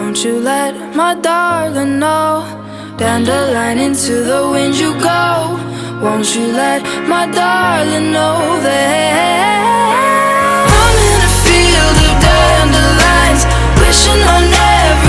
Won't you let my darling know? Dandelion, into the wind you go. Won't you let my darling know that I'm in a field of dandelions, wishing on every